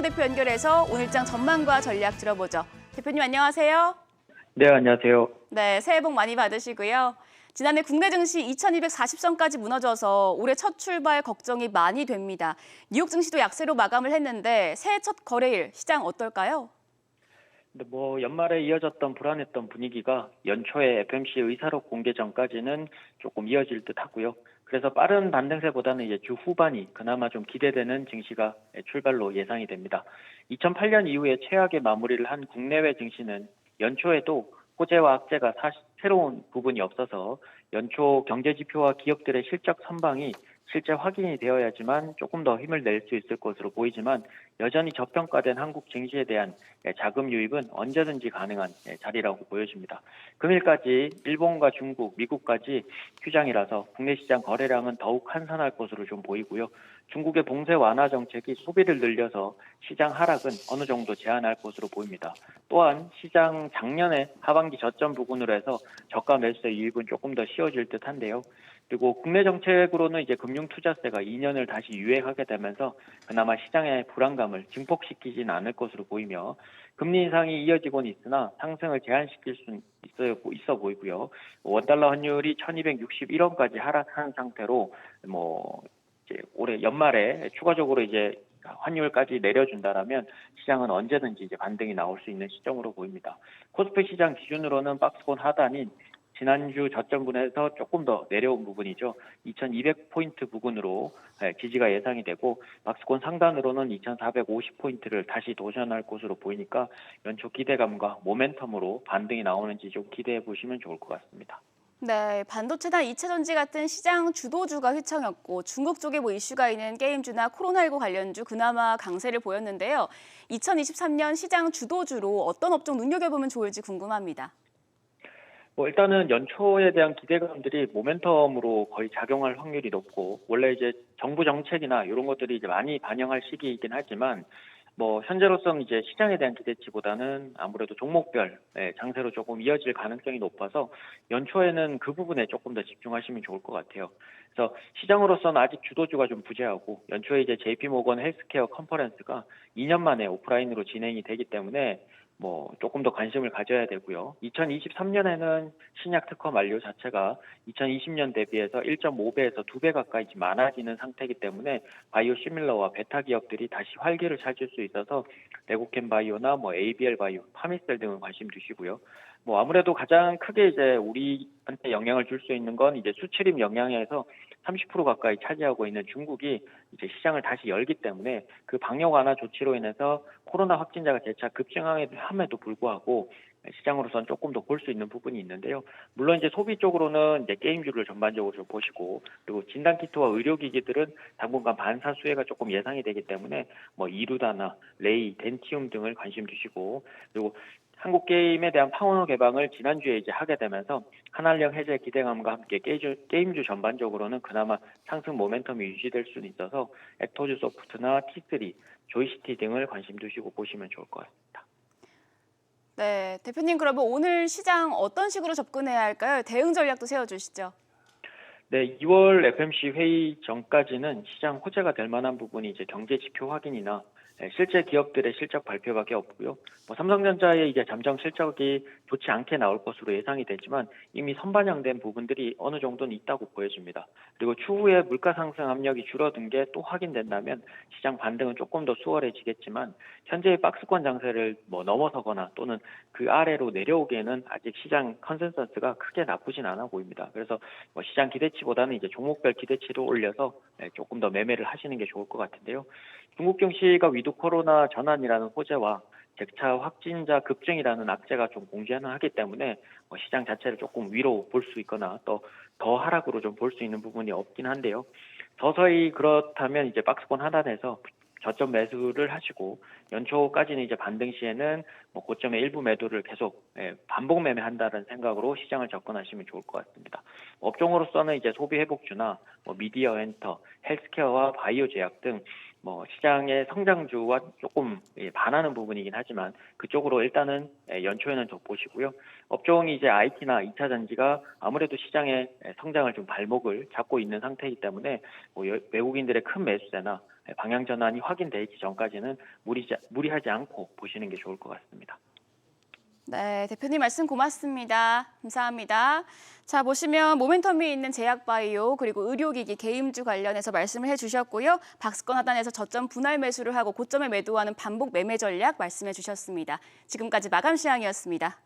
이진호 대표 연결해서 오늘장 전망과 전략 들어보죠. 대표님 안녕하세요. 네, 안녕하세요. 네, 새해 복 많이 받으시고요. 지난해 국내 증시 2240선까지 무너져서 올해 첫 출발 걱정이 많이 됩니다. 뉴욕 증시도 약세로 마감을 했는데 새해 첫 거래일 시장 어떨까요? 근데 연말에 이어졌던 불안했던 분위기가 연초에 FMC 의사록 공개 전까지는 조금 이어질 듯 하고요. 그래서 빠른 반등세보다는 이제 주 후반이 그나마 좀 기대되는 증시가 출발로 예상이 됩니다. 2008년 이후에 최악의 마무리를 한 국내외 증시는 연초에도 호재와 악재가 새로운 부분이 없어서 연초 경제지표와 기업들의 실적 선방이 실제 확인이 되어야지만 조금 더 힘을 낼 수 있을 것으로 보이지만 여전히 저평가된 한국 증시에 대한 자금 유입은 언제든지 가능한 자리라고 보여집니다. 금일까지 일본과 중국, 미국까지 휴장이라서 국내 시장 거래량은 더욱 한산할 것으로 좀 보이고요. 중국의 봉쇄 완화 정책이 소비를 늘려서 시장 하락은 어느 정도 제한할 것으로 보입니다. 또한 시장 작년에 하반기 저점 부근으로 해서 저가 매수의 유입은 조금 더 쉬워질 듯한데요. 그리고 국내 정책으로는 이제 금융투자세가 2년을 다시 유예하게 되면서 그나마 시장의 불안감을 증폭시키지는 않을 것으로 보이며 금리 인상이 이어지곤 있으나 상승을 제한시킬 수 있어 보이고요. 원달러 환율이 1261원까지 하락한 상태로 이제 올해 연말에 추가적으로 이제 환율까지 내려준다라면 시장은 언제든지 이제 반등이 나올 수 있는 시점으로 보입니다. 코스피 시장 기준으로는 박스권 하단인 지난주 저점분에서 조금 더 내려온 부분이죠. 2200포인트 부근으로 지지가 예상이 되고 박스권 상단으로는 2450포인트를 다시 도전할 것으로 보이니까 연초 기대감과 모멘텀으로 반등이 나오는지 좀 기대해 보시면 좋을 것 같습니다. 네, 반도체나 이체전지 같은 시장 주도주가 휘청였고 중국 쪽에 이슈가 있는 게임주나 코로나19 관련주 그나마 강세를 보였는데요. 2023년 시장 주도주로 어떤 업종 눈여겨보면 좋을지 궁금합니다. 일단은 연초에 대한 기대감들이 모멘텀으로 거의 작용할 확률이 높고, 원래 이제 정부 정책이나 이런 것들이 이제 많이 반영할 시기이긴 하지만, 현재로서는 이제 시장에 대한 기대치보다는 아무래도 종목별 장세로 조금 이어질 가능성이 높아서 연초에는 그 부분에 조금 더 집중하시면 좋을 것 같아요. 그래서 시장으로서는 아직 주도주가 좀 부재하고, 연초에 이제 JP모건 헬스케어 컨퍼런스가 2년 만에 오프라인으로 진행이 되기 때문에 조금 더 관심을 가져야 되고요. 2023년에는 신약 특허 만료 자체가 2020년 대비해서 1.5배에서 2배 가까이 많아지는 상태이기 때문에 바이오 시밀러와 베타 기업들이 다시 활기를 찾을 수 있어서 레고캠 바이오나 ABL 바이오, 파미셀 등을 관심 두시고요. 아무래도 가장 크게 이제 우리한테 영향을 줄 수 있는 건 이제 수출입 영향에서 30% 가까이 차지하고 있는 중국이 이제 시장을 다시 열기 때문에 그 방역 완화 조치로 인해서 코로나 확진자가 재차 급증함에도 불구하고 시장으로서는 조금 더 볼 수 있는 부분이 있는데요. 물론 이제 소비 쪽으로는 이제 게임주를 전반적으로 좀 보시고, 그리고 진단키트와 의료기기들은 당분간 반사 수혜가 조금 예상이 되기 때문에 이루다나 레이, 덴티움 등을 관심 두시고, 그리고 한국 게임에 대한 파워너 개방을 지난주에 이제 하게 되면서 한한령 해제 기대감과 함께 게임주 전반적으로는 그나마 상승 모멘텀이 유지될 수는 있어서 액토즈 소프트나 T3, 조이시티 등을 관심 두시고 보시면 좋을 것 같습니다. 네, 대표님 그러면 오늘 시장 어떤 식으로 접근해야 할까요? 대응 전략도 세워주시죠. 네, 2월 FMC 회의 전까지는 시장 호재가 될 만한 부분이 이제 경제 지표 확인이나 실제 기업들의 실적 발표밖에 없고요. 삼성전자의 이제 잠정 실적이 좋지 않게 나올 것으로 예상이 되지만 이미 선반영된 부분들이 어느 정도는 있다고 보여집니다. 그리고 추후에 물가 상승 압력이 줄어든 게 또 확인된다면 시장 반등은 조금 더 수월해지겠지만 현재의 박스권 장세를 넘어서거나 또는 그 아래로 내려오기에는 아직 시장 컨센서스가 크게 나쁘진 않아 보입니다. 그래서 시장 기대치보다는 이제 종목별 기대치를 올려서 조금 더 매매를 하시는 게 좋을 것 같은데요. 중국 증시가 위드 코로나 전환이라는 호재와 재차 확진자 급증이라는 악재가 좀 공존하기 때문에 시장 자체를 조금 위로 볼 수 있거나 또 더 하락으로 좀 볼 수 있는 부분이 없긴 한데요. 서서히 그렇다면 이제 박스권 하단에서 저점 매수를 하시고 연초까지는 이제 반등 시에는 고점의 일부 매도를 계속 반복 매매한다는 생각으로 시장을 접근하시면 좋을 것 같습니다. 업종으로서는 이제 소비 회복주나 미디어 엔터, 헬스케어와 바이오 제약 등 뭐 시장의 성장주와 조금 반하는 부분이긴 하지만 그쪽으로 일단은 연초에는 좀 보시고요. 업종이 이제 IT나 2차 전지가 아무래도 시장의 성장을 좀 발목을 잡고 있는 상태이기 때문에 뭐 외국인들의 큰 매수세나 방향 전환이 확인되기 전까지는 무리하지 않고 보시는 게 좋을 것 같습니다. 네, 대표님 말씀 고맙습니다. 감사합니다. 자, 보시면 모멘텀이 있는 제약바이오 그리고 의료기기, 게임주 관련해서 말씀을 해주셨고요. 박스권 하단에서 저점 분할 매수를 하고 고점에 매도하는 반복 매매 전략 말씀해 주셨습니다. 지금까지 마감 시황이었습니다.